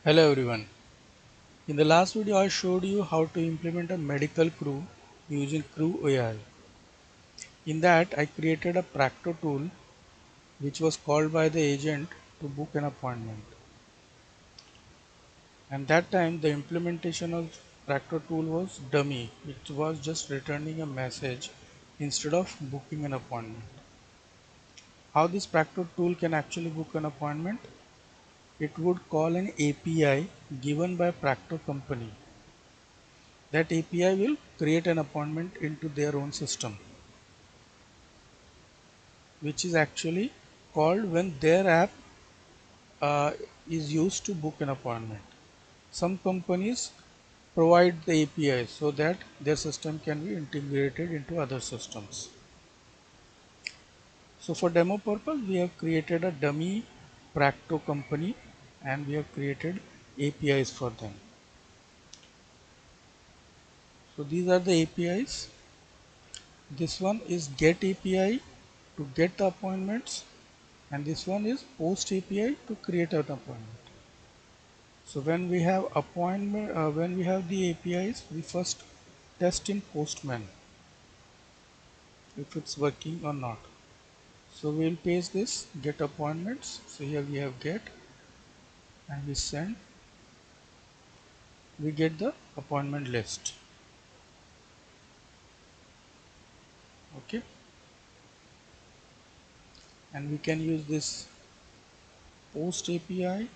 Hello everyone. In the last video I showed you how to implement a medical crew using Crew AI. In that I created a practo tool which was called by the agent to book an appointment. And that time the implementation of practo tool was dummy. It was just returning a message instead of booking an appointment. How this practo tool can actually book an appointment? It would call an API given by practo company. That API will create an appointment into their own system, which is actually called when their app uh, is used to book an appointment. Some companies provide the API so that their system can be integrated into other systems. So for demo purpose, we have created a dummy practo company and we have created APIs for them. So these are the APIs. This one is get API to get the appointments, and this one is post API to create an appointment. So when we have when we have the APIs, we first test in Postman if it's working or not. So we'll paste this get appointments. So here we have get and we send. We get the appointment list. Okay, and we can use this post API.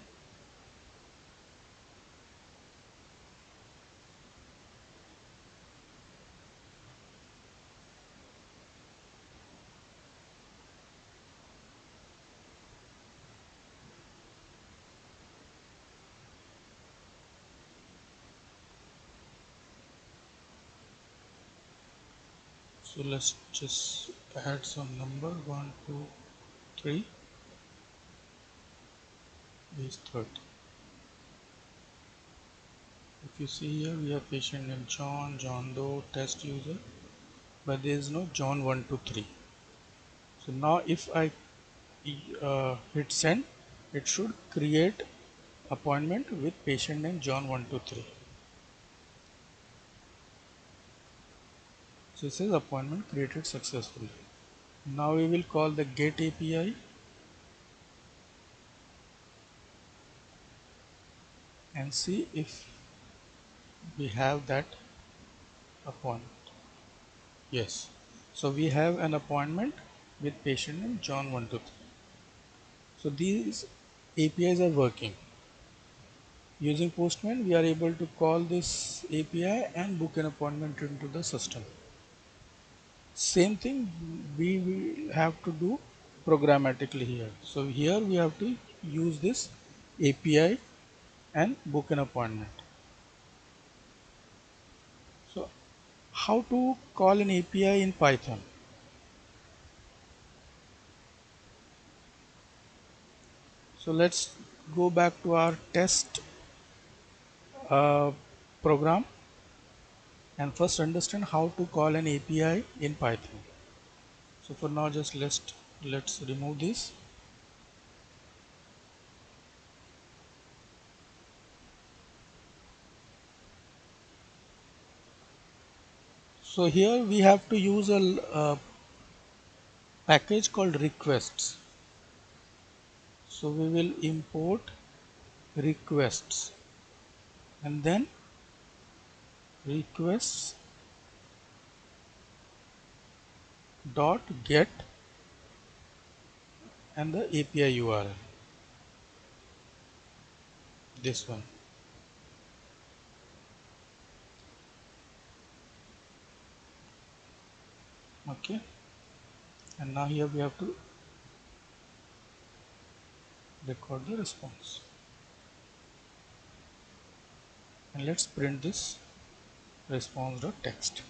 So let's just add some number 1, 2, 3 is 30. If you see here, we have patient name John Doe, test user, but there is no John 1, 2, 3. So now if I hit send, it should create appointment with patient name John 1, 2, 3. So it says appointment created successfully. Now we will call the get API and see if we have that appointment. Yes. So we have an appointment with patient name John 1, 2, 3. So these APIs are working. Using Postman, we are able to call this API and book an appointment into the system. Same thing we will have to do programmatically here. So here we have to use this API and book an appointment. So how to call an API in Python? So let's go back to our test uh, program and first understand how to call an API in Python. So for now, just let's remove this. So here we have to use a package called requests. So we will import requests and then requests dot get and the API URL. This one. Okay. And now here we have to record the response. And let's print this response.txt.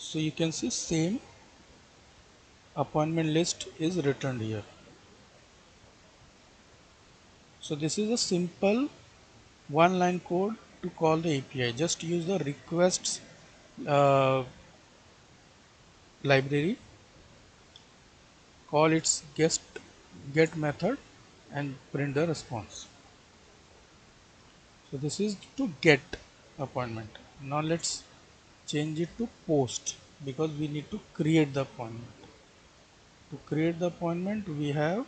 So you can see same appointment list is returned here. So this is a simple one line code to call the API. Just use the requests uh, library, call its get method and print the response. So this is to get appointment. Now let's change it to post because we need to create the appointment. To create the appointment we have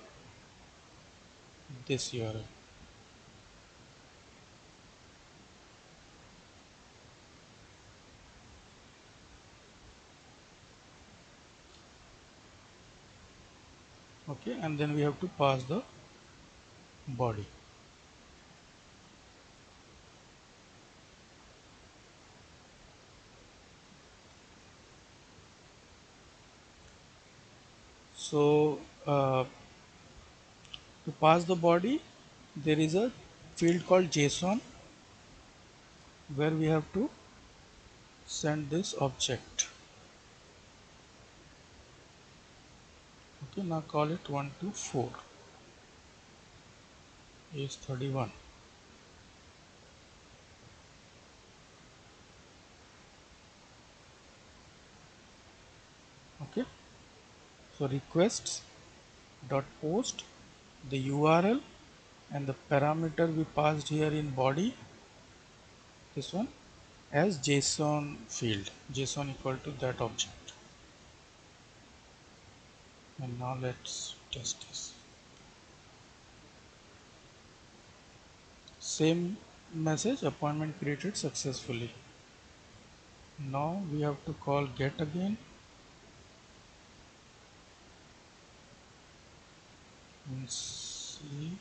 this URL. Okay, and then we have to pass the body. So to pass the body there is a field called JSON where we have to send this object. Okay, now call it 124 is 31. Okay, so requests dot post the URL and the parameter we passed here in body, this one, as JSON field, JSON equal to that object. And now let's test this. Same message, appointment created successfully. Now we have to call get again and see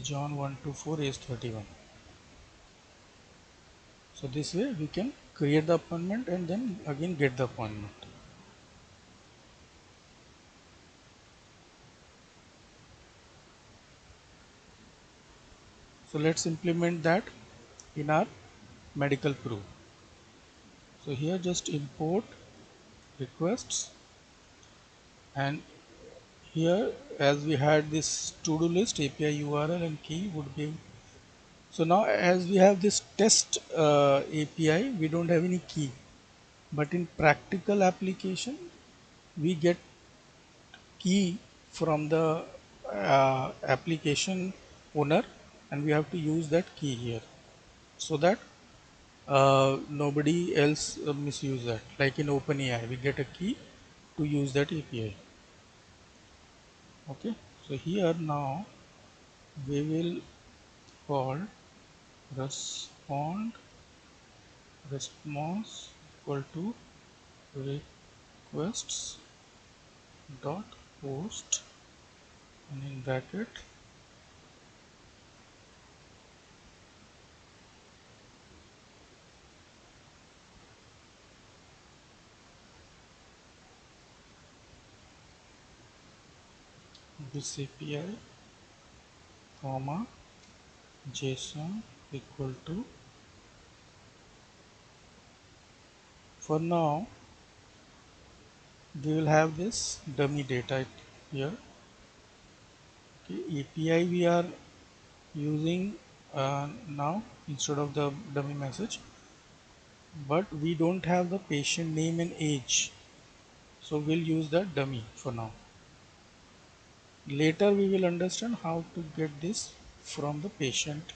John 124 is 31. So this way we can create the appointment and then again get the appointment. So let's implement that in our medical proof. So here just import requests, and here as we had this to-do list API URL and key would be. So now as we have this test API, we don't have any key, but in practical application we get key from the application owner, and we have to use that key here so that nobody else misuse that. Like in OpenAI we get a key to use that API. Okay, so here now we will call respond response equal to requests dot post, and in bracket this API comma JSON equal to. For now we will have this dummy data here. Okay, API we are using now instead of the dummy message, but we don't have the patient name and age, so we'll use that dummy for now. Later we will understand how to get this from the patient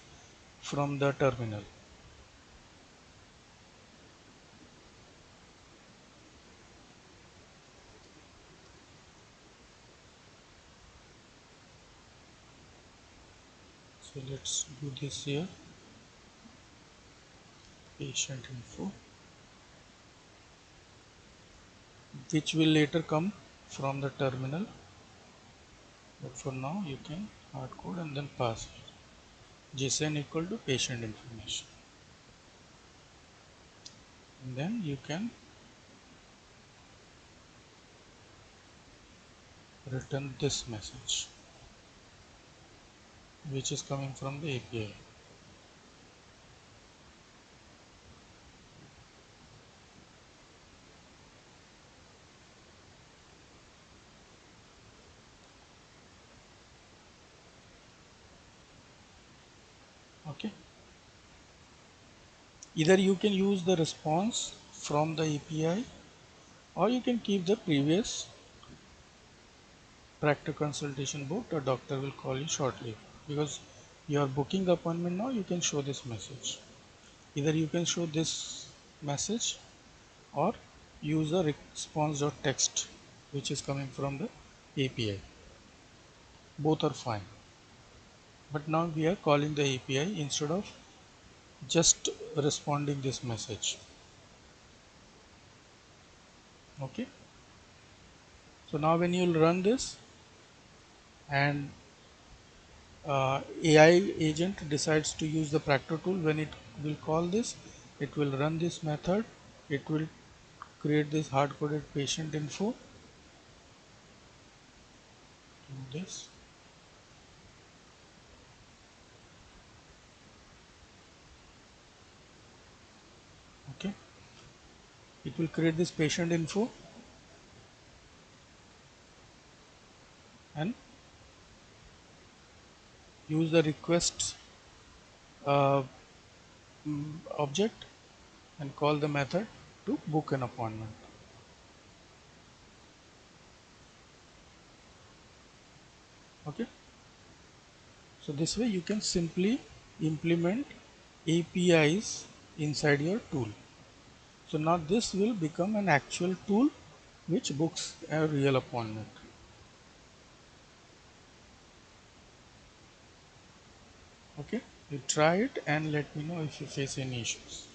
from the terminal. So let's do this here, patient info, which will later come from the terminal, but for now you can hard code and then pass it. JSON equal to patient information, and then you can return this message which is coming from the API. Either you can use the response from the API, or you can keep the previous practice consultation booked. A doctor will call you shortly, because you are booking the appointment now. You can show this message. Either you can show this message or use a response.text which is coming from the API. Both are fine. But now we are calling the API instead of just responding this message. Okay. So now when you will run this and AI agent decides to use the practo tool, when it will call this, it will run this method. It will create this hard-coded patient info. Do this. Okay. It will create this patient info and use the request uh, object and call the method to book an appointment. Okay. So this way you can simply implement APIs inside your tool. So now this will become an actual tool which books a real appointment. Okay, you try it and let me know if you face any issues.